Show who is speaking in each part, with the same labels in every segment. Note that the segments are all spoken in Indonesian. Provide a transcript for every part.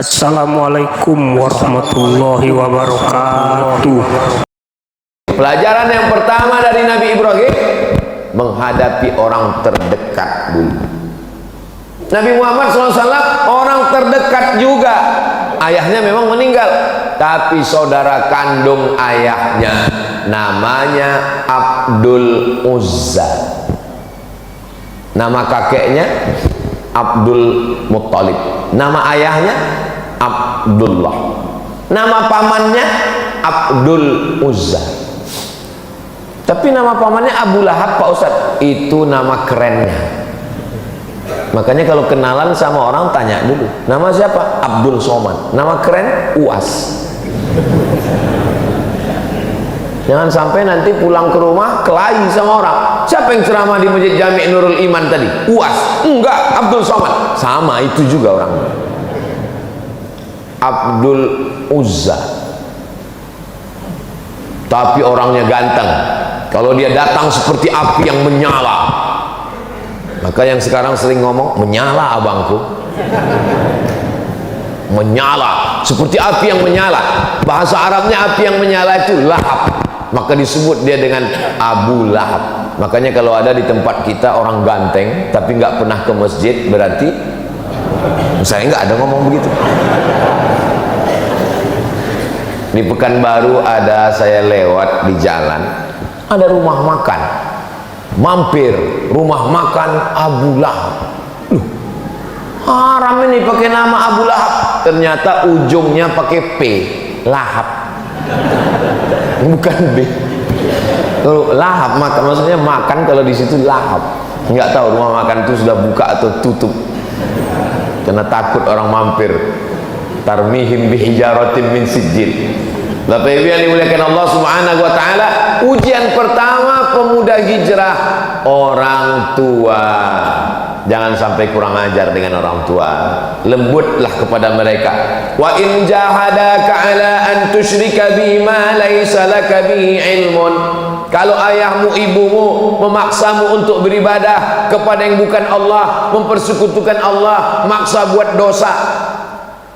Speaker 1: Assalamualaikum warahmatullahi wabarakatuh.
Speaker 2: Pelajaran yang pertama dari Nabi Ibrahim, menghadapi orang terdekat dulu. Nabi Muhammad SAW orang terdekat juga. Ayahnya memang meninggal, tapi saudara kandung ayahnya namanya Abdul Uzza. Nama kakeknya Abdul Muttalib. Nama ayahnya Abdullah. Nama pamannya Abdul Uzza. Tapi nama pamannya Abu Lahab, Pak Ustadz. Itu nama kerennya. Makanya kalau kenalan sama orang tanya dulu, nama siapa? Abdul Somad. Nama keren Uas. Jangan sampai nanti pulang ke rumah kelahi sama orang. Siapa yang ceramah di Masjid Jami' Nurul Iman tadi? Uas. Enggak, Abdul Somad. Sama itu juga orang. Abdul Uzza. Tapi orangnya ganteng. Kalau dia datang seperti api yang menyala. Maka yang sekarang sering ngomong, menyala abangku. Menyala, seperti api yang menyala. Bahasa Arabnya api yang menyala itu lahab. Maka disebut dia dengan Abu Lahab. Makanya kalau ada di tempat kita orang ganteng tapi nggak pernah ke masjid, berarti saya nggak ada ngomong begitu. Di Pekanbaru ada, saya lewat di jalan, ada rumah makan, mampir rumah makan Abu Lahab. Haram ini pakai nama Abu Lahab, ternyata ujungnya pakai P, lahap, bukan B. Kalau lahap maksudnya makan, kalau di situ lahap. Nggak tahu rumah makan itu sudah buka atau tutup, karena takut orang mampir. Tarmihim bihijaratin min sijil. Bapak Ibu yang dimuliakan Allah Subhanahu wa taala, ujian pertama pemuda hijrah, orang tua. Jangan sampai kurang ajar dengan orang tua. Lembutlah kepada mereka. Wa in jahadaka ala an tusyrika bima laysa laka bihi ilmun. Kalau ayahmu ibumu memaksamu untuk beribadah kepada yang bukan Allah, mempersekutukan Allah, maksa buat dosa.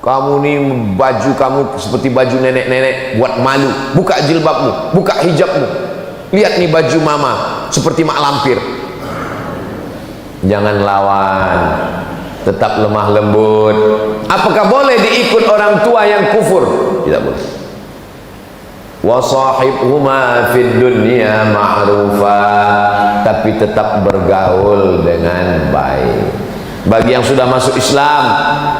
Speaker 2: Kamu nih baju kamu seperti baju nenek-nenek, buat malu. Buka jilbabmu, buka hijabmu. Lihat nih baju mama seperti mak lampir. Jangan lawan, tetap lemah lembut. Apakah boleh diikut orang tua yang kufur? Tidak boleh. Wa sahibhuma fid dunya ma'rufa, tapi tetap bergaul dengan baik. Bagi yang sudah masuk Islam,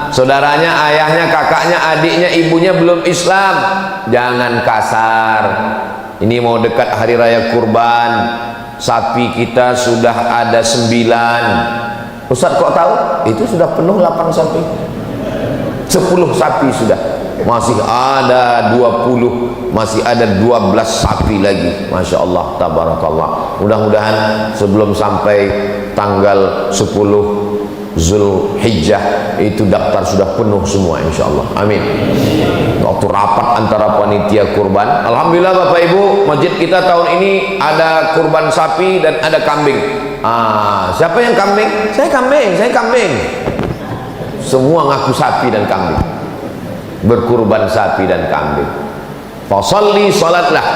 Speaker 2: saudaranya, ayahnya, kakaknya, adiknya, ibunya belum Islam, jangan kasar. Ini mau dekat hari raya kurban, sapi kita sudah ada 9. Ustaz kok tahu? Itu sudah penuh 8 sapi. 10 sapi sudah. Masih ada 20, masih ada 12 sapi lagi. Masya Allah, tabarakallah. Mudah-mudahan sebelum sampai tanggal 10 Zulhijjah itu daftar sudah penuh semua, insya Allah. Amin. Waktu rapat antara panitia kurban, alhamdulillah Bapak Ibu, masjid kita tahun ini ada kurban sapi dan ada kambing. Siapa yang kambing? Saya kambing, saya kambing. Semua ngaku sapi dan kambing, berkurban sapi dan kambing. Fasalli, salatlah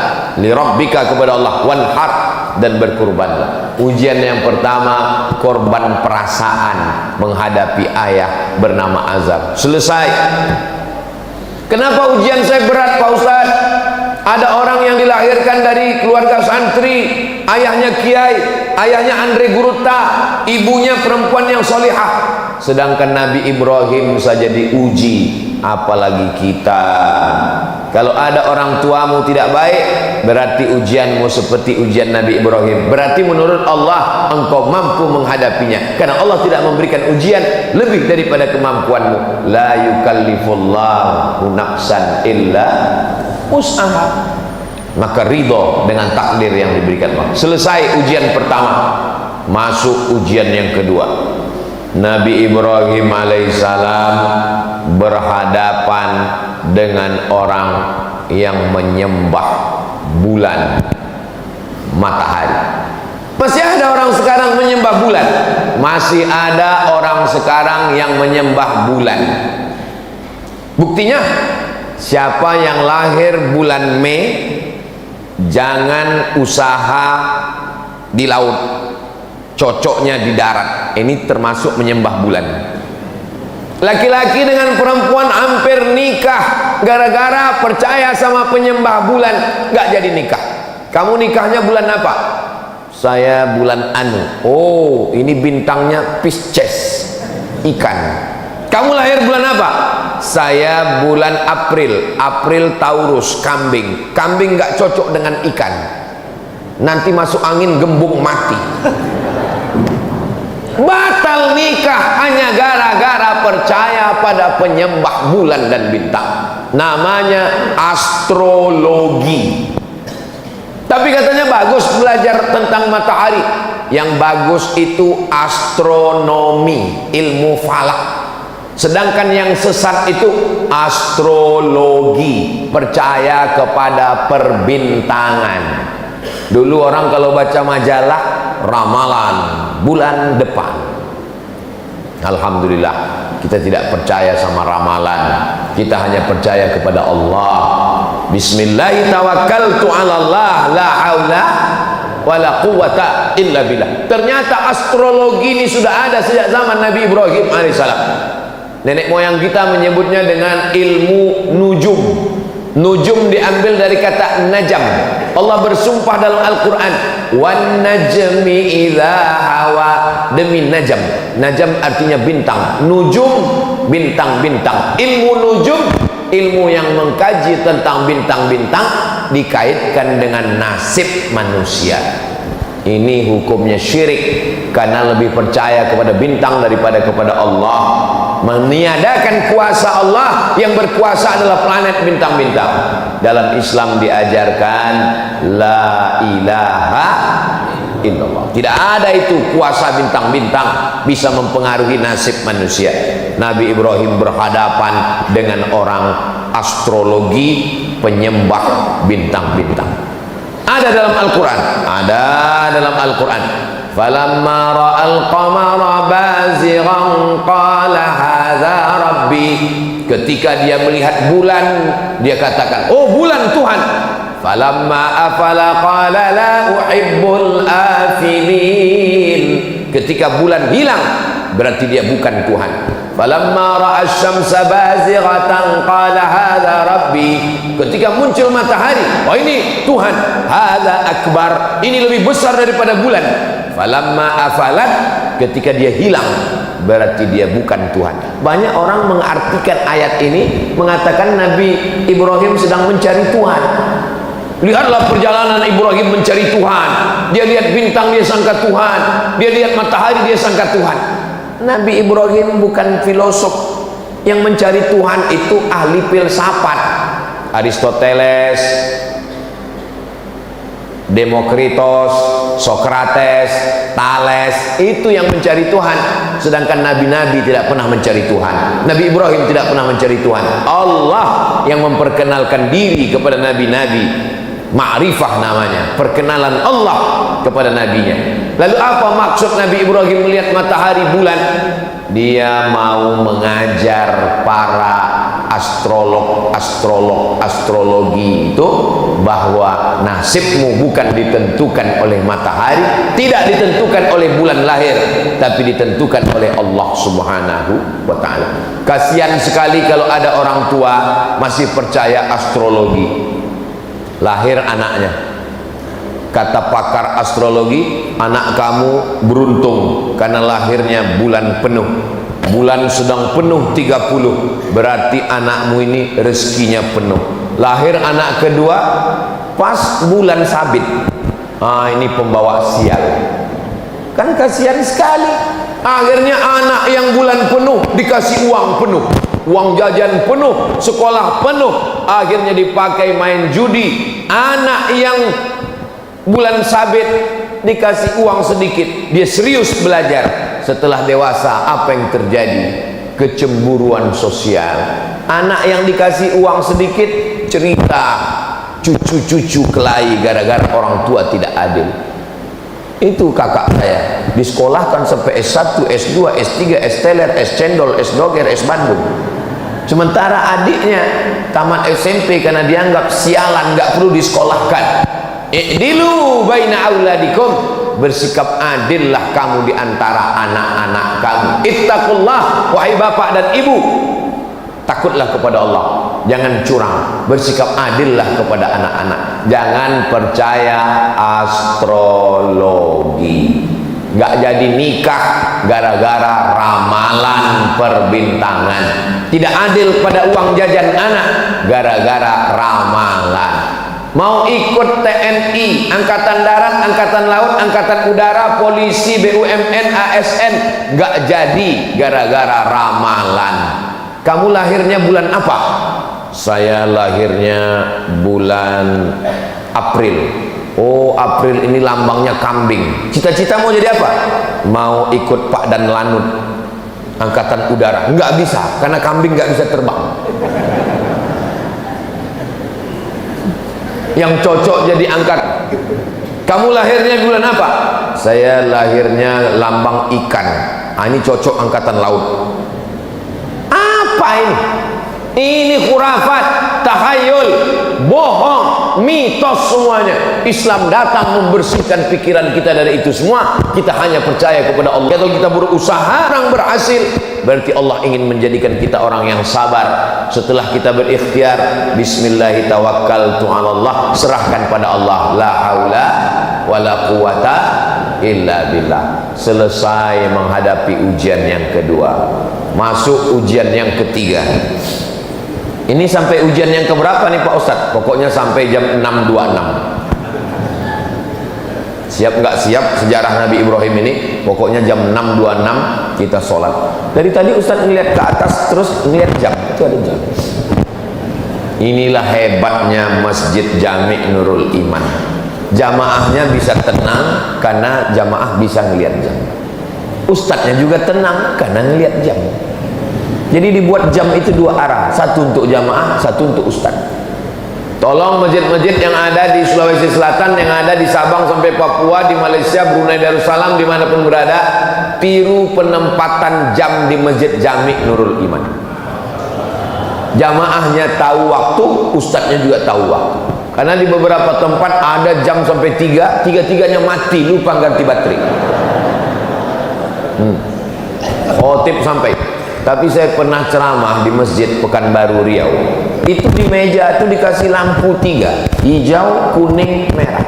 Speaker 2: li rabbika, kepada Allah, wanhar, dan berkurbanlah. Ujian yang pertama, korban perasaan menghadapi ayah bernama Azab. Selesai. Kenapa ujian saya berat Pak Ustaz? Ada orang yang dilahirkan dari keluarga santri, ayahnya kiai, ayahnya Andre Guruta, ibunya perempuan yang solihah. Sedangkan Nabi Ibrahim saja diuji, apalagi kita. Kalau ada orang tuamu tidak baik, berarti ujianmu seperti ujian Nabi Ibrahim. Berarti menurut Allah engkau mampu menghadapinya, karena Allah tidak memberikan ujian lebih daripada kemampuanmu. La yukallifullahu nafsan illa wus'aha. Maka ridho dengan takdir yang diberikan Allah. Selesai ujian pertama, masuk ujian yang kedua. Nabi Ibrahim alaihissalam berhadapan dengan orang yang menyembah bulan, matahari. Masih ada orang sekarang menyembah bulan. Masih ada orang sekarang yang menyembah bulan. Buktinya, siapa yang lahir bulan Mei jangan usaha di laut, cocoknya di darat. Ini termasuk menyembah bulan. Laki-laki dengan perempuan hampir nikah gara-gara percaya sama penyembah bulan, nggak jadi nikah. Kamu nikahnya bulan apa? Saya bulan Anu. Oh, ini bintangnya Pisces, ikan. Kamu lahir bulan apa? Saya bulan April. April Taurus, kambing. Kambing nggak cocok dengan ikan. Nanti masuk angin gembung mati. Batal nikah hanya gara-gara percaya pada penyembah bulan dan bintang. Namanya astrologi. Tapi katanya bagus belajar tentang matahari. Yang bagus itu astronomi, ilmu falak. Sedangkan yang sesat itu astrologi, percaya kepada perbintangan. Dulu orang kalau baca majalah, ramalan bulan depan. Alhamdulillah, kita tidak percaya sama ramalan. Kita hanya percaya kepada Allah. Bismillahirrahmanirrahim. La haula wala quwwata illa billah. Ternyata astrologi ini sudah ada sejak zaman Nabi Ibrahim alaihissalam. Nenek moyang kita menyebutnya dengan ilmu nujum. Nujum diambil dari kata najam. Allah bersumpah dalam Al-Quran, wan najmi idza hawa, demi najam. Najam artinya bintang, nujum bintang-bintang. Ilmu nujum, ilmu yang mengkaji tentang bintang-bintang, dikaitkan dengan nasib manusia. Ini hukumnya syirik, karena lebih percaya kepada bintang daripada kepada Allah. Meniadakan kuasa Allah, yang berkuasa adalah planet bintang-bintang. Dalam Islam diajarkan la ilaha illallah. Tidak ada itu kuasa bintang-bintang bisa mempengaruhi nasib manusia. Nabi Ibrahim berhadapan dengan orang astrologi, penyembah bintang-bintang. Ada dalam Al-Quran, ada dalam Al-Quran. Falamma ra'al qamara bazighan qala hadza rabbi. Ketika dia melihat bulan, dia katakan, oh bulan Tuhan. Falamma afala qala la uhibbul afilin. Ketika bulan hilang, berarti dia bukan Tuhan. Falamma ra'a asy-syamsa bazighatan qala hadza rabbi. Ketika muncul matahari, oh ini Tuhan. Hadza akbar, ini lebih besar daripada bulan. Falamma afalat, ketika dia hilang, berarti dia bukan Tuhan. Banyak orang mengartikan ayat ini, mengatakan Nabi Ibrahim sedang mencari Tuhan. Lihatlah perjalanan Ibrahim mencari Tuhan. Dia lihat bintang, dia sangka Tuhan. Dia lihat matahari, dia sangka Tuhan. Nabi Ibrahim bukan filosof. Yang mencari Tuhan itu ahli filsafat. Aristoteles, Demokritos, Sokrates, Thales, itu yang mencari Tuhan. Sedangkan nabi-nabi tidak pernah mencari Tuhan. Nabi Ibrahim tidak pernah mencari Tuhan. Allah yang memperkenalkan diri kepada nabi-nabi. Ma'rifah namanya, perkenalan Allah kepada nabinya. Lalu apa maksud Nabi Ibrahim melihat matahari bulan? Dia mau mengajar para astrologi itu bahwa nasibmu bukan ditentukan oleh matahari, tidak ditentukan oleh bulan lahir, tapi ditentukan oleh Allah Subhanahu wa ta'ala. Kasihan sekali kalau ada orang tua masih percaya astrologi. Lahir anaknya, kata pakar astrologi, anak kamu beruntung karena lahirnya bulan penuh. Bulan sedang penuh 30, berarti anakmu ini rezekinya penuh. Lahir anak kedua pas bulan sabit, ini pembawa sial. Kan kasihan sekali. Akhirnya anak yang bulan penuh dikasih uang penuh, uang jajan penuh, sekolah penuh, akhirnya dipakai main judi. Anak yang bulan sabit dikasih uang sedikit, dia serius belajar. Setelah dewasa, apa yang terjadi? Kecemburuan sosial. Anak yang dikasih uang sedikit cerita cucu-cucu kelahi gara-gara orang tua tidak adil. Itu kakak saya disekolahkan sampai S1, S2, S3, S teler, S cendol, S doger, S bandung. Sementara adiknya tamat SMP karena dianggap sialan, nggak perlu disekolahkan. I'dilu baina auladikum, bersikap adillah kamu di antara anak-anak kamu. Ittaqullah, wahai bapak dan ibu, takutlah kepada Allah, jangan curang, bersikap adillah kepada anak-anak, jangan percaya astrologi. Nggak jadi nikah gara-gara ramalan perbintangan, tidak adil pada uang jajan anak gara-gara ramalan. Mau ikut TNI, Angkatan Darat, Angkatan Laut, Angkatan Udara, Polisi, BUMN, ASN, nggak jadi gara-gara ramalan. Kamu lahirnya bulan apa? Saya lahirnya bulan April. Oh, April ini lambangnya kambing. Cita-cita mau jadi apa? Mau ikut Pak Dan Lanut, Angkatan Udara. Nggak bisa, karena kambing nggak bisa terbang. Yang cocok jadi angkat. Kamu lahirnya bulan apa? Saya lahirnya lambang ikan. Ini cocok Angkatan Laut. Apa ini? Ini khurafat, tahayul, bohong, mitos semuanya. Islam datang membersihkan pikiran kita dari itu semua. Kita hanya percaya kepada Allah. Kalau kita berusaha, orang berhasil, berarti Allah ingin menjadikan kita orang yang sabar. Setelah kita berikhtiar, bismillahi tawakkaltu 'alallah, serahkan pada Allah. La haula wala quwata illa billah. Selesai menghadapi ujian yang kedua, masuk ujian yang ketiga. Ini sampai ujian yang keberapa nih Pak Ustadz? Pokoknya sampai jam 6.26. Siap nggak siap sejarah Nabi Ibrahim ini? Pokoknya jam 6.26 kita sholat. Dari tadi Ustadz ngeliat ke atas terus ngeliat jam. Itu ada jam. Inilah hebatnya Masjid Jami' Nurul Iman. Jamaahnya bisa tenang karena jamaah bisa ngeliat jam. Ustadznya juga tenang karena ngeliat jam. Jadi dibuat jam itu dua arah, satu untuk jamaah, satu untuk ustaz. Tolong masjid-masjid yang ada di Sulawesi Selatan, yang ada di Sabang sampai Papua, di Malaysia, Brunei Darussalam, dimanapun berada, tiru penempatan jam di Masjid Jami' Nurul Iman. Jamaahnya tahu waktu, ustaznya juga tahu waktu. Karena di beberapa tempat ada jam sampai 3, tiga-tiganya mati, lupa ganti baterai. Khotib sampai. Tapi saya pernah ceramah di Masjid Pekanbaru Riau. Itu di meja itu dikasih lampu 3, hijau, kuning, merah.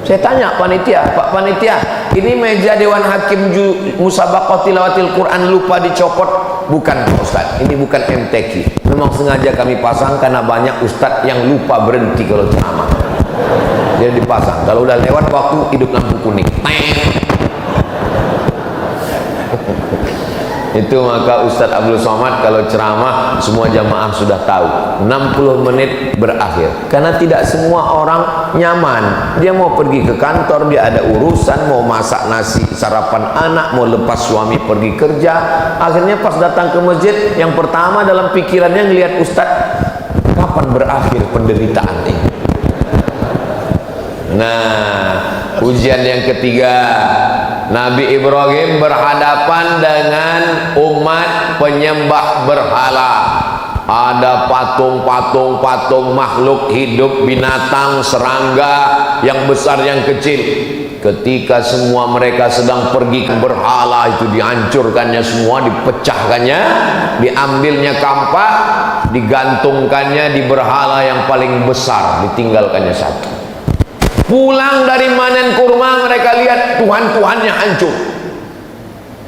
Speaker 2: Saya tanya panitia, Pak panitia, ini meja Dewan Hakim Musabaqah Tilawatil Quran lupa dicopot? Bukan Pak Ustaz, ini bukan MTQ. Memang sengaja kami pasang karena banyak ustadz yang lupa berhenti kalau ceramah. Dia dipasang. Kalau udah lewat waktu hidup lampu kuning. Itu maka Ustadz Abdul Somad kalau ceramah semua jamaah sudah tahu 60 menit berakhir, karena tidak semua orang nyaman. Dia mau pergi ke kantor, dia ada urusan, mau masak nasi sarapan anak, mau lepas suami pergi kerja. Akhirnya pas datang ke masjid, yang pertama dalam pikirannya ngelihat Ustadz, kapan berakhir penderitaan ini. Nah, ujian yang ketiga, Nabi Ibrahim berhadapan dengan umat penyembah berhala. Ada patung makhluk hidup, binatang, serangga, yang besar yang kecil. Ketika semua mereka sedang pergi ke berhala itu, dihancurkannya semua, dipecahkannya, diambilnya kampak, digantungkannya di berhala yang paling besar, ditinggalkannya satu. Pulang dari manen kurma, mereka lihat Tuhan-Tuhannya hancur.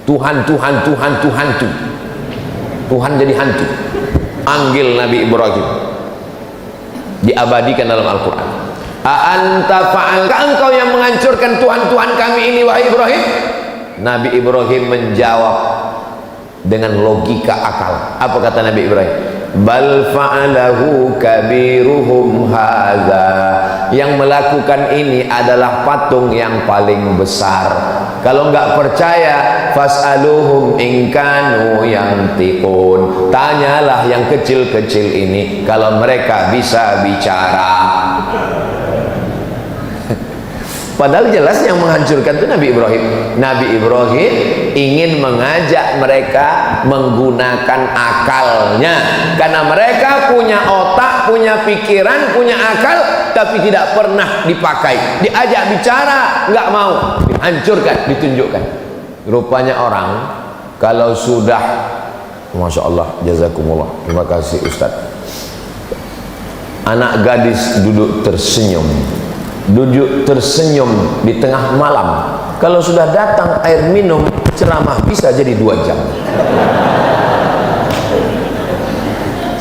Speaker 2: Tuhan jadi hantu. Anggil Nabi Ibrahim, diabadikan dalam Al-Quran. A'anta fa'alka, engkau yang menghancurkan Tuhan-Tuhan kami ini wahai Ibrahim? Nabi Ibrahim menjawab dengan logika akal. Apa kata Nabi Ibrahim? Bal fa'alahu kabiruhum hadza, yang melakukan ini adalah patung yang paling besar. Kalau enggak percaya, fas'aluhum in kanu yantiqun, tanyalah yang kecil-kecil ini kalau mereka bisa bicara. Padahal jelas yang menghancurkan itu Nabi Ibrahim. Nabi Ibrahim ingin mengajak mereka menggunakan akalnya, karena mereka punya otak, punya pikiran, punya akal, tapi tidak pernah dipakai. Diajak bicara nggak mau, dihancurkan, ditunjukkan. Rupanya orang kalau sudah, Masya Allah, jazakumullah, terima kasih Ustaz, anak gadis duduk tersenyum di tengah malam, kalau sudah datang air minum, ceramah bisa jadi 2 jam.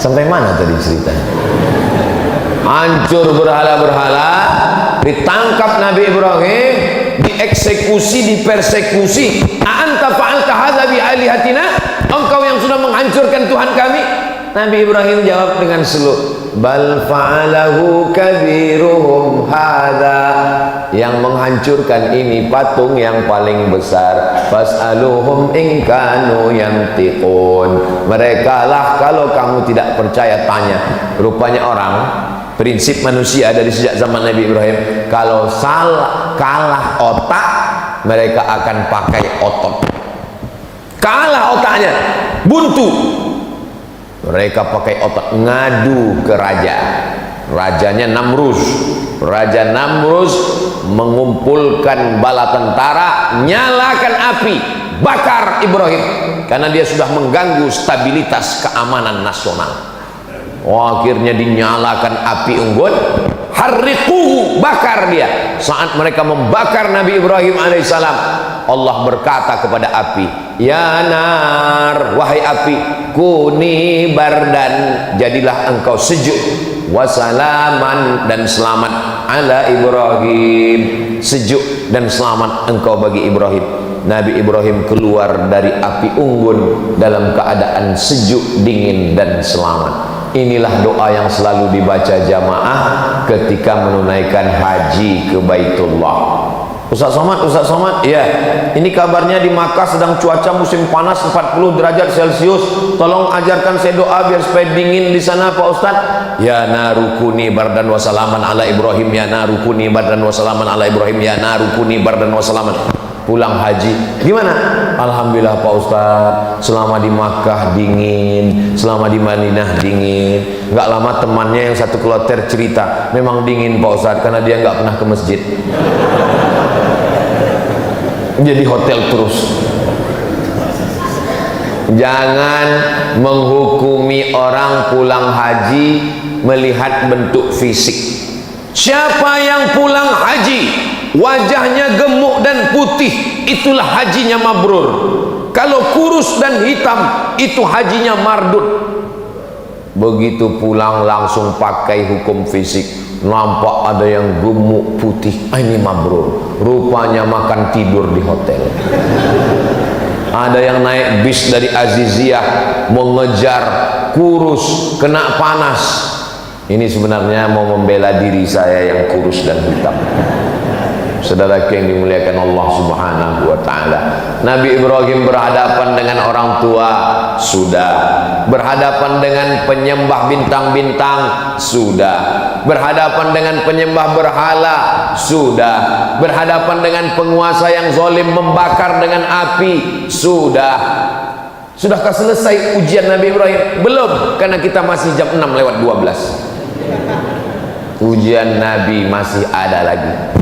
Speaker 2: Sampai mana tadi ceritanya? Hancur berhala-berhala, ditangkap Nabi Ibrahim, dieksekusi, dipersekusi. A'anta fa'alta hadza bi alihatina? Engkau yang sudah menghancurkan Tuhan kami? Nabi Ibrahim jawab dengan slow, bal fa'alahu kabiruhum hadza. Yang menghancurkan ini patung yang paling besar. Fas'aluhum in kanu yantiqun. Mereka lah, kalau kamu tidak percaya tanya. Rupanya orang, prinsip manusia dari sejak zaman Nabi Ibrahim, kalau kalah otak, mereka akan pakai otot. Kalah otaknya, buntu, mereka pakai otot, ngadu ke raja. Rajanya Namrus. Raja Namrus mengumpulkan bala tentara, nyalakan api, bakar Ibrahim, karena dia sudah mengganggu stabilitas keamanan nasional. Akhirnya dinyalakan api unggun, harriquhu, bakar dia. Saat mereka membakar Nabi Ibrahim alaihissalam, Allah berkata kepada api, ya nar, wahai api, kuni bardan, jadilah engkau sejuk, wasalaman, dan selamat, ala Ibrahim, sejuk dan selamat engkau bagi Ibrahim. Nabi Ibrahim keluar dari api unggun dalam keadaan sejuk, dingin, dan selamat. Inilah doa yang selalu dibaca jamaah ketika menunaikan haji ke Baitullah. Ustaz Somad, ya, ini kabarnya di Makkah sedang cuaca musim panas 40 derajat Celcius. Tolong ajarkan saya doa biar supaya dingin di sana Pak Ustaz. Ya narukuni bardan wasalaman ala Ibrahim, ya narukuni bardan wasalaman ala Ibrahim, ya narukuni bardan wasalaman. Pulang haji, gimana? Alhamdulillah Pak Ustaz, selama di Makkah dingin, selama di Madinah dingin. Nggak lama temannya yang satu kloter cerita, memang dingin Pak Ustaz, karena dia nggak pernah ke masjid. Jadi hotel terus. Jangan menghukumi orang pulang haji melihat bentuk fisik. Siapa yang pulang haji wajahnya gemuk dan putih, itulah hajinya mabrur. Kalau kurus dan hitam, itu hajinya mardut. Begitu pulang langsung pakai hukum fisik, nampak ada yang gemuk putih, ini mabrur. Rupanya makan tidur di hotel. Ada yang naik bis dari Aziziyah mengejar kurus, kena panas. Ini sebenarnya mau membela diri saya yang kurus dan hitam. Saudara yang dimuliakan Allah Subhanahu wa taala. Nabi Ibrahim berhadapan dengan orang tua, sudah. Berhadapan dengan penyembah bintang-bintang, sudah. Berhadapan dengan penyembah berhala, sudah. Berhadapan dengan penguasa yang zalim membakar dengan api, sudah. Sudahkah selesai ujian Nabi Ibrahim? Belum, karena kita masih jam 6:12. Ujian Nabi masih ada lagi.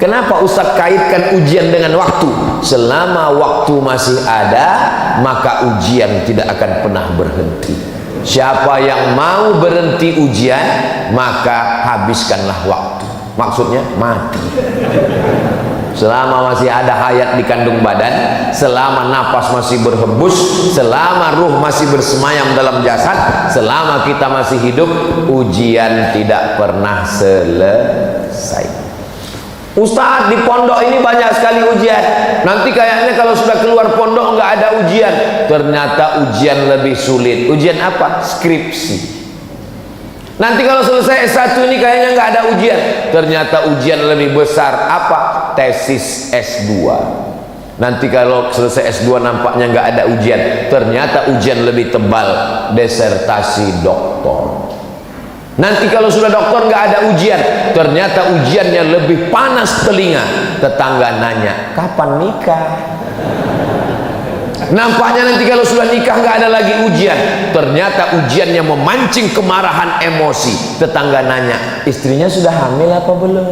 Speaker 2: Kenapa Ustaz kaitkan ujian dengan waktu? Selama waktu masih ada, maka ujian tidak akan pernah berhenti. Siapa yang mau berhenti ujian, maka habiskanlah waktu. Maksudnya mati. Selama masih ada hayat di kandung badan, selama napas masih berhembus, selama ruh masih bersemayam dalam jasad, selama kita masih hidup, ujian tidak pernah selesai. Ustaz, di pondok ini banyak sekali ujian. Nanti kayaknya kalau sudah keluar pondok nggak ada ujian. Ternyata ujian lebih sulit. Ujian apa? Skripsi. Nanti kalau selesai S1 ini kayaknya nggak ada ujian. Ternyata ujian lebih besar. Apa? Tesis S2. Nanti kalau selesai S2 nampaknya nggak ada ujian. Ternyata ujian lebih tebal. Disertasi doktor. Nanti kalau sudah dokter nggak ada ujian, ternyata ujiannya lebih panas telinga. Tetangga nanya, kapan nikah? Nampaknya nanti kalau sudah nikah nggak ada lagi ujian, ternyata ujiannya memancing kemarahan emosi. Tetangga nanya, istrinya sudah hamil apa belum?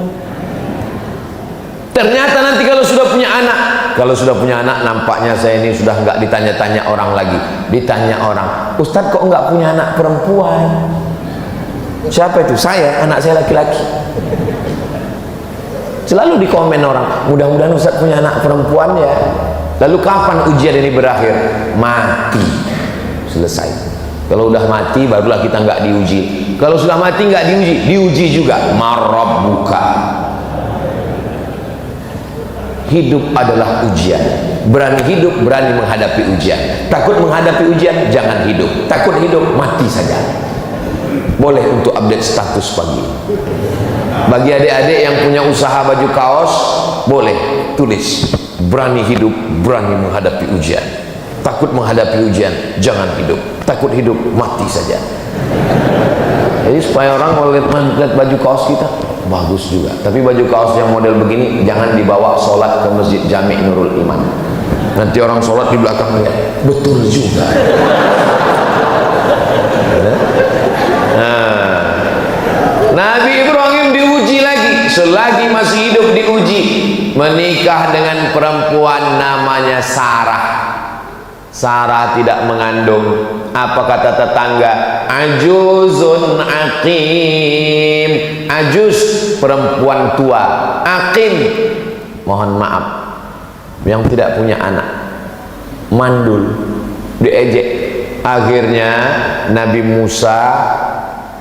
Speaker 2: Ternyata nanti kalau sudah punya anak, nampaknya saya ini sudah nggak ditanya-tanya orang lagi. Ditanya orang, Ustadz kok nggak punya anak perempuan? Siapa itu? Saya, anak saya laki-laki. Selalu dikomen orang, mudah-mudahan Ustadz punya anak perempuan ya. Lalu kapan ujian ini berakhir? Mati. Selesai. Kalau udah mati barulah kita nggak diuji. Kalau sudah mati nggak diuji juga. Marabbuka. Hidup adalah ujian. Berani hidup, berani menghadapi ujian. Takut menghadapi ujian, jangan hidup. Takut hidup, mati saja. Boleh untuk update status pagi. Bagi adik-adik yang punya usaha baju kaos, boleh tulis, berani hidup, berani menghadapi ujian. Takut menghadapi ujian, jangan hidup. Takut hidup, mati saja. Jadi supaya orang kalau lihat baju kaos kita, bagus juga. Tapi baju kaos yang model begini jangan dibawa sholat ke Masjid Jami' Nurul Iman. Nanti orang sholat di belakang lihat, betul juga. Nabi Ibrahim diuji lagi, selagi masih hidup diuji, menikah dengan perempuan namanya Sarah. Sarah tidak mengandung. Apa kata tetangga? Ajuzun aqim. Ajuz, perempuan tua. Aqim, mohon maaf, yang tidak punya anak, mandul, diejek. Akhirnya Nabi Musa,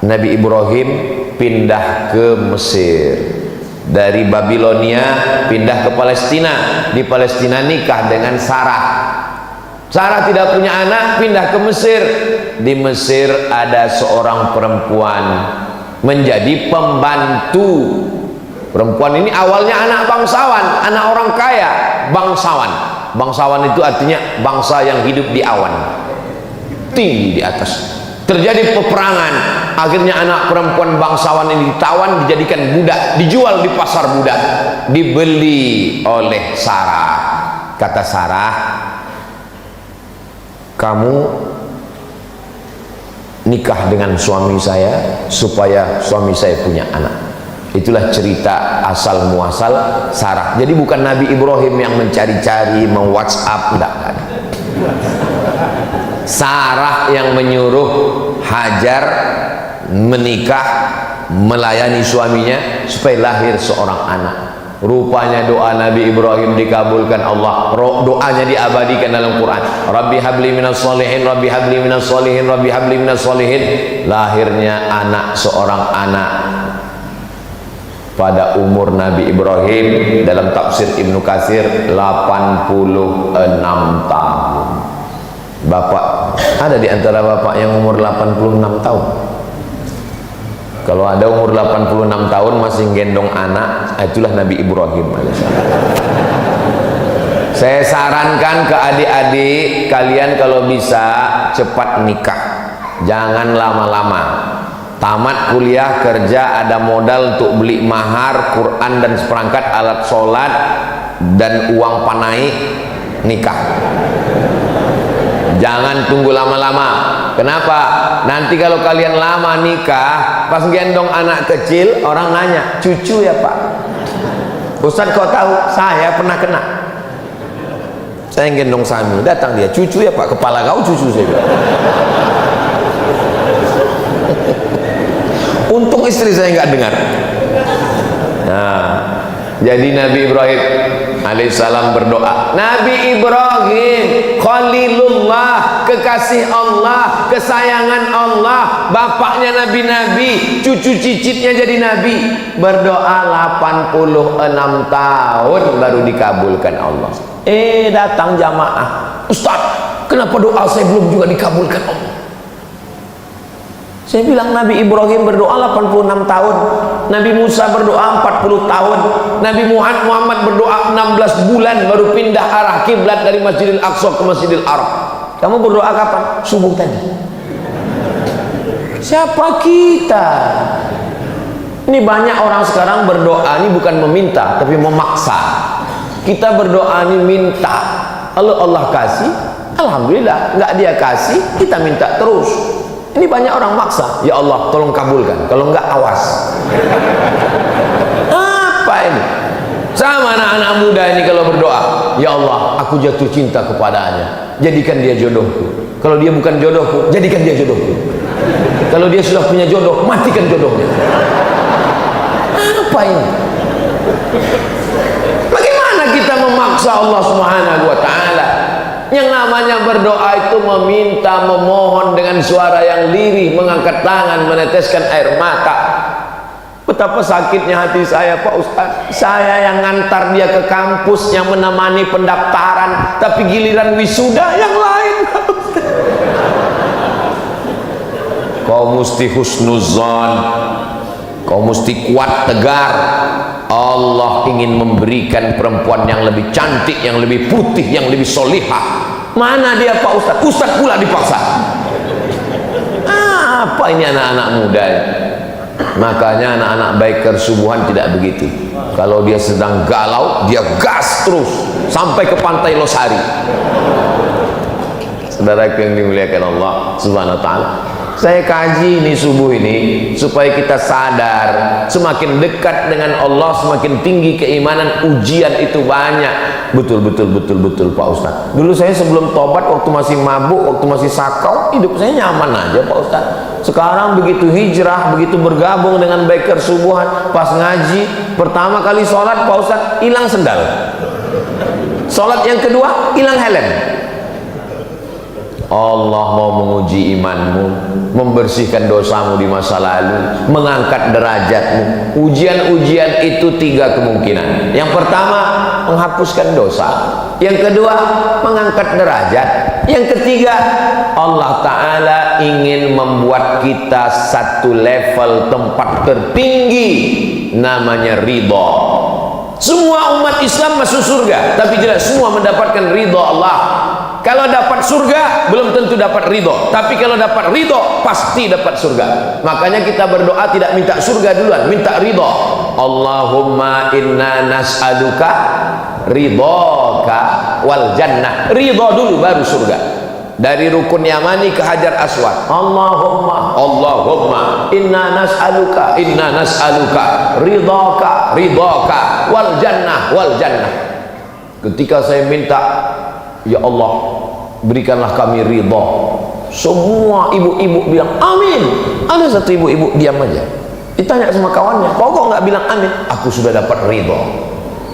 Speaker 2: Nabi Ibrahim pindah ke Mesir. Dari Babilonia pindah ke Palestina. Di Palestina nikah dengan Sarah. Sarah tidak punya anak, pindah ke Mesir. Di Mesir ada seorang perempuan menjadi pembantu. Perempuan ini awalnya anak bangsawan, anak orang kaya, bangsawan. Bangsawan itu artinya bangsa yang hidup di awan, tinggi di atas. Terjadi peperangan, akhirnya anak perempuan bangsawan ini ditawan, dijadikan budak, dijual di pasar budak, dibeli oleh Sarah. Kata Sarah, kamu nikah dengan suami saya supaya suami saya punya anak. Itulah cerita asal muasal Sarah. Jadi bukan Nabi Ibrahim yang mencari-cari, meng-WhatsApp, enggak ada. Sarah yang menyuruh Hajar menikah, melayani suaminya supaya lahir seorang anak. Rupanya doa Nabi Ibrahim dikabulkan Allah. Doanya diabadikan dalam Quran. Rabbi habli minas solihin, Rabbi habli minas solihin, Rabbi habli minas solihin. Lahirnya anak, seorang anak pada umur Nabi Ibrahim, dalam tafsir Ibnu Katsir 86 tahun. Bapak, ada di antara bapak yang umur 86 tahun? Kalau ada umur 86 tahun masih gendong anak, itulah Nabi Ibrahim alaihissalam. Saya sarankan ke adik-adik kalian kalau bisa cepat nikah, jangan lama-lama. Tamat kuliah, kerja, ada modal untuk beli mahar, Quran dan seperangkat alat sholat dan uang panai, nikah. Jangan tunggu lama-lama. Kenapa? Nanti kalau kalian lama nikah, pas gendong anak kecil, orang nanya, cucu ya Pak? Ustadz kau tahu? Saya pernah kena. Saya gendong Sami, datang dia, cucu ya Pak? Kepala kau cucu saya bilang. Untung istri saya nggak dengar. Nah, jadi Nabi Ibrahim alaihissalam berdoa. Nabi Ibrahim Khalilullah, kekasih Allah, kesayangan Allah, bapaknya nabi-nabi, cucu cicitnya jadi nabi, berdoa 86 tahun baru dikabulkan Allah. Datang jamaah, Ustaz, kenapa doa saya belum juga dikabulkan Allah? Saya bilang Nabi Ibrahim berdoa 86 tahun, Nabi Musa berdoa 40 tahun, Nabi Muhammad berdoa 16 bulan baru pindah arah kiblat dari Masjidil Aqsa ke Masjidil Arab. Kamu berdoa kapan? Subuh tadi. Siapa kita? Ini banyak orang sekarang berdoa ini bukan meminta tapi memaksa. Kita berdoa ini minta, kalau Allah kasih alhamdulillah, nggak dia kasih kita minta terus. Ini banyak orang maksa, ya Allah tolong kabulkan, kalau nggak awas. Apa ini? Sama anak-anak muda ini kalau berdoa, ya Allah aku jatuh cinta kepadanya, jadikan dia jodohku. Kalau dia bukan jodohku, jadikan dia jodohku. Kalau dia sudah punya jodoh, matikan jodohnya. Apa ini? Bagaimana kita memaksa Allah Subhanahu wa ta'ala? Yang namanya berdoa itu meminta, memohon dengan suara yang lirih, mengangkat tangan, meneteskan air mata. Betapa sakitnya hati saya, Pak Ustaz. Saya yang ngantar dia ke kampus, yang menemani pendaftaran, tapi giliran wisuda yang lain. Kau mesti husnuzon, kau mesti kuat tegar. Allah ingin memberikan perempuan yang lebih cantik, yang lebih putih, yang lebih solihah. Mana dia Pak Ustaz? Ustaz pula dipaksa. Apa ini anak-anak muda? Makanya anak-anak baik kersubuhan tidak begitu. Kalau dia sedang galau, dia gas terus sampai ke pantai Losari. Saudara yang dimuliakan Allah Subhanahu wa ta'ala, saya kaji ini subuh ini supaya kita sadar, semakin dekat dengan Allah semakin tinggi keimanan, ujian itu banyak. Betul Pak Ustaz. Dulu saya sebelum tobat, waktu masih mabuk, waktu masih sakau, hidup saya nyaman aja Pak Ustaz. Sekarang begitu hijrah, begitu bergabung dengan biker subuhan, pas ngaji pertama kali sholat Pak Ustaz hilang sendal, sholat yang kedua hilang helm. Allah mau menguji imanmu, membersihkan dosamu di masa lalu, mengangkat derajatmu. Ujian-ujian itu 3 kemungkinan. Yang pertama, menghapuskan dosa. Yang kedua, mengangkat derajat. Yang ketiga, Allah Ta'ala ingin membuat kita satu level tempat tertinggi, namanya ridha. Semua umat Islam masuk surga, tapi tidak semua mendapatkan ridha Allah. Kalau dapat surga belum tentu dapat ridho, tapi kalau dapat ridho pasti dapat surga. Makanya kita berdoa tidak minta surga duluan, minta ridho. Allahumma inna nas'aluka ridhoka wal jannah. Ridho dulu baru surga. Dari rukun Yamani ke Hajar Aswad, Allahumma inna nas'aluka ridhoka wal jannah. Ketika saya minta, ya Allah berikanlah kami ridha, semua ibu-ibu bilang amin. Ada satu ibu-ibu diam aja, ditanya sama kawannya, kok nggak bilang amin? Aku sudah dapat ridha.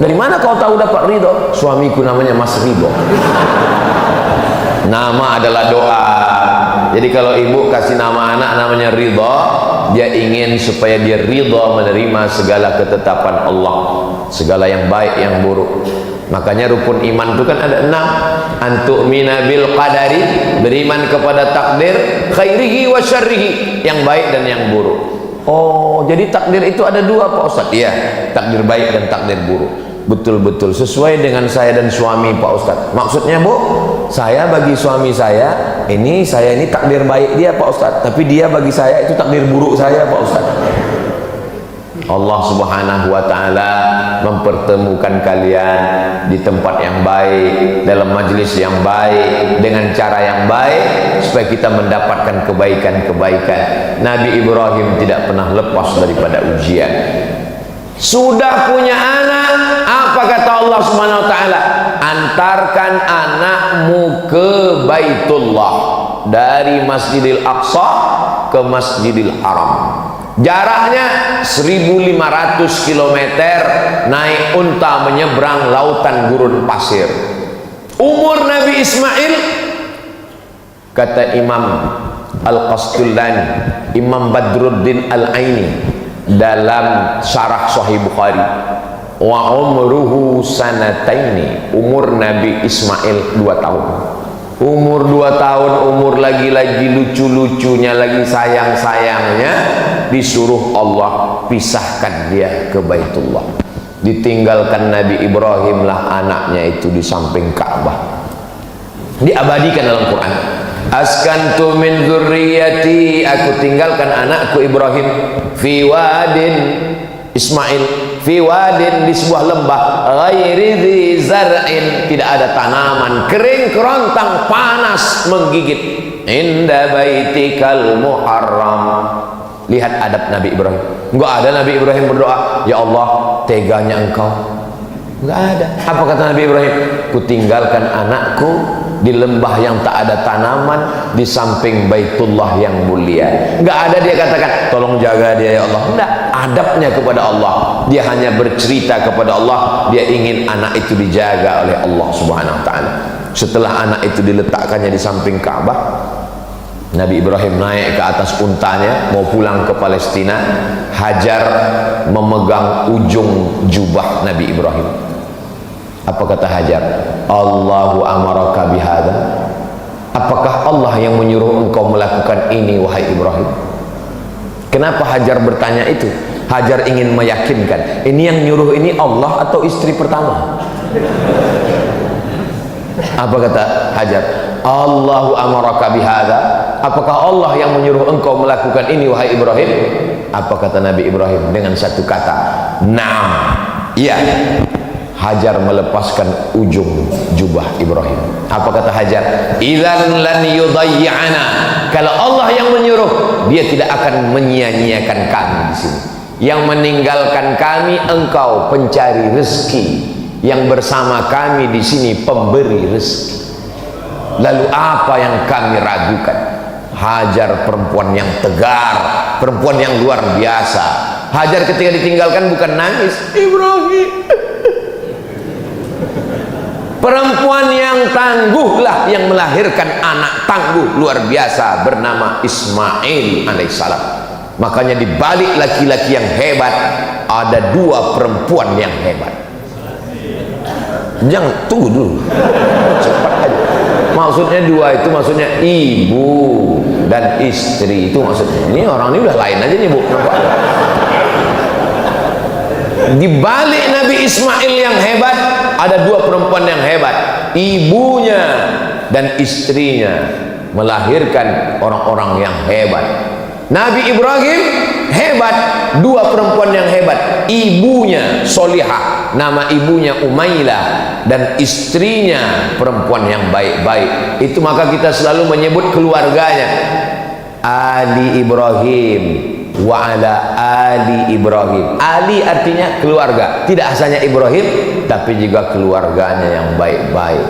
Speaker 2: Dari mana kau tahu dapat ridha? Suamiku namanya Mas Ridho. Nama adalah doa. Jadi kalau ibu kasih nama anak namanya ridha, dia ingin supaya dia ridha menerima segala ketetapan Allah, segala yang baik yang buruk. Makanya rukun iman itu kan ada 6. Antu'mina bil qadari, beriman kepada takdir, khairihi wa syarrihi, yang baik dan yang buruk. Oh, jadi takdir itu ada 2 Pak Ustaz? Iya, takdir baik dan takdir buruk. Betul-betul sesuai dengan saya dan suami Pak Ustaz. Maksudnya Bu, saya bagi suami saya ini takdir baik dia Pak Ustaz, tapi dia bagi saya itu takdir buruk saya Pak Ustaz. Allah Subhanahu wa ta'ala mempertemukan kalian di tempat yang baik, dalam majelis yang baik, dengan cara yang baik, supaya kita mendapatkan kebaikan-kebaikan. Nabi Ibrahim tidak pernah lepas daripada ujian. Sudah punya anak, apa kata Allah Subhanahu wa ta'ala? Antarkan anakmu ke Baitullah, dari Masjidil Aqsa ke Masjidil Haram. Jaraknya 1500 km, naik unta menyeberang lautan gurun pasir. Umur Nabi Ismail, kata Imam Al-Qastullani, Imam Badruddin Al-Aini dalam syarah Sahih Bukhari, wa umruhu sanataini, umur Nabi Ismail 2 tahun. Umur 2 tahun, umur lagi-lagi lucu-lucunya, lagi sayang-sayangnya, disuruh Allah pisahkan dia ke Baitullah. Ditinggalkan Nabi Ibrahim lah anaknya itu di samping Ka'bah. Diabadikan dalam Quran. askantu min dzurriyyati, aku tinggalkan anakku Ibrahim, fi wadin, Ismail, fi wadin, di sebuah lembah, ghairi dzi zar'in, tidak ada tanaman, kering kerontang, panas menggigit, inda baitikal muharram. Lihat adab Nabi Ibrahim. Enggak ada Nabi Ibrahim berdoa, ya Allah teganya engkau. Enggak ada. Apa kata Nabi Ibrahim? Kutinggalkan anakku di lembah yang tak ada tanaman, di samping Baitullah yang mulia. Enggak ada dia katakan tolong jaga dia ya Allah. Enggak, adabnya kepada Allah. Dia hanya bercerita kepada Allah, dia ingin anak itu dijaga oleh Allah Subhanahu wa taala. Setelah anak itu diletakkannya di samping Ka'bah, Nabi Ibrahim naik ke atas untanya mau pulang ke Palestina. Hajar memegang ujung jubah Nabi Ibrahim. Apa kata Hajar? Allahu amaraka bihada, apakah Allah yang menyuruh engkau melakukan ini wahai Ibrahim? Kenapa Hajar bertanya itu? Hajar ingin meyakinkan, ini yang nyuruh ini Allah atau istri pertama? Apa kata Hajar? Allahu amaraka bihada, apakah Allah yang menyuruh engkau melakukan ini wahai Ibrahim? Apa kata Nabi Ibrahim dengan satu kata? Naam, iya. Hajar melepaskan ujung jubah Ibrahim. Apa kata Hajar? Idzan lan yudayyi'ana, kalau Allah yang menyuruh, dia tidak akan menyia-nyiakan kami di sini. Yang meninggalkan kami engkau pencari rezeki, yang bersama kami di sini pemberi rezeki. Lalu apa yang kami ragukan? Hajar perempuan yang tegar, perempuan yang luar biasa. Hajar ketika ditinggalkan bukan nangis, Ibrahim. Perempuan yang tangguhlah yang melahirkan anak tangguh luar biasa bernama Ismail alaihissalam. Makanya di balik laki-laki yang hebat ada dua perempuan yang hebat. Jangan tunggu dulu, cepat aja. Maksudnya dua itu maksudnya ibu dan istri, itu maksudnya. Ini orang ini udah lain aja nih bu. Di balik Nabi Ismail yang hebat ada dua perempuan yang hebat. Ibunya dan istrinya melahirkan orang-orang yang hebat. Nabi Ibrahim hebat, dua perempuan yang hebat. Ibunya solihah, nama ibunya Umailah, dan istrinya perempuan yang baik-baik. Itu maka kita selalu menyebut keluarganya Ali Ibrahim wa ala Ali Ibrahim. Ali artinya keluarga, tidak hanya Ibrahim tapi juga keluarganya yang baik-baik.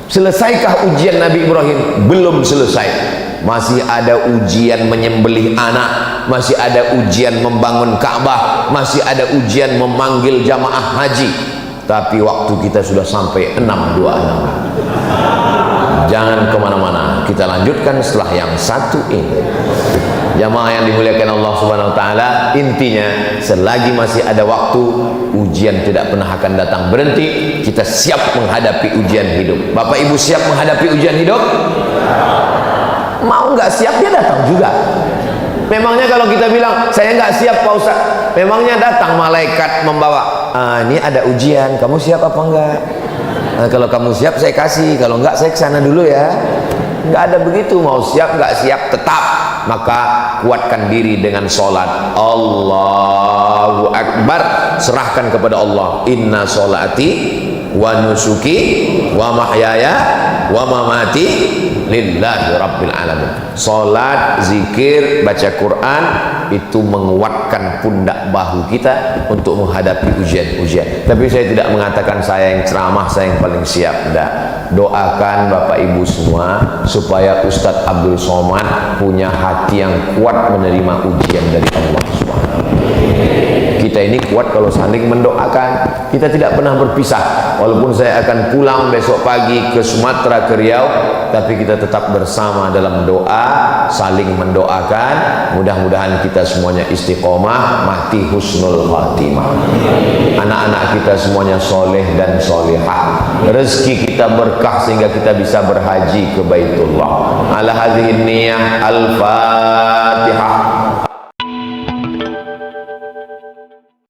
Speaker 2: Selesaikah ujian Nabi Ibrahim? Belum selesai. Masih ada ujian menyembelih anak, masih ada ujian membangun Ka'bah, masih ada ujian memanggil jamaah haji. Tapi waktu kita sudah sampai 626. Jangan kemana-mana, kita lanjutkan setelah yang satu ini. Jamaah yang dimuliakan Allah Subhanahu wa taala, intinya selagi masih ada waktu, ujian tidak pernah akan datang berhenti. Kita siap menghadapi ujian hidup. Bapak Ibu siap menghadapi ujian hidup? Mau nggak siap dia datang juga. Memangnya kalau kita bilang saya nggak siap Pak Ustaz, memangnya datang malaikat membawa ini ada ujian, kamu siap apa enggak? Kalau kamu siap saya kasih, kalau enggak saya kesana dulu ya. Nggak ada begitu, mau siap nggak siap tetap. Maka kuatkan diri dengan sholat. Allahu Akbar, serahkan kepada Allah. Inna sholati wa nusuki wa mahyaya wa mamati lillahi rabbil alamin. Salat, zikir, baca Quran itu menguatkan pundak bahu kita untuk menghadapi ujian-ujian. Tapi saya tidak mengatakan saya yang ceramah, saya yang paling siap. Tidak. Doakan Bapak Ibu semua supaya Ustadz Abdul Somad punya hati yang kuat menerima ujian dari Allah Subhanahu wa taala. Kita ini kuat kalau saling mendoakan. Kita tidak pernah berpisah. Walaupun saya akan pulang besok pagi ke Sumatera, ke Riau, tapi kita tetap bersama dalam doa, saling mendoakan. Mudah-mudahan kita semuanya istiqomah, mati husnul khatimah. Anak-anak kita semuanya soleh dan solehah. Rezeki kita berkah sehingga kita bisa berhaji ke Baitullah. Ala hadhihi niyah, al-Fatihah.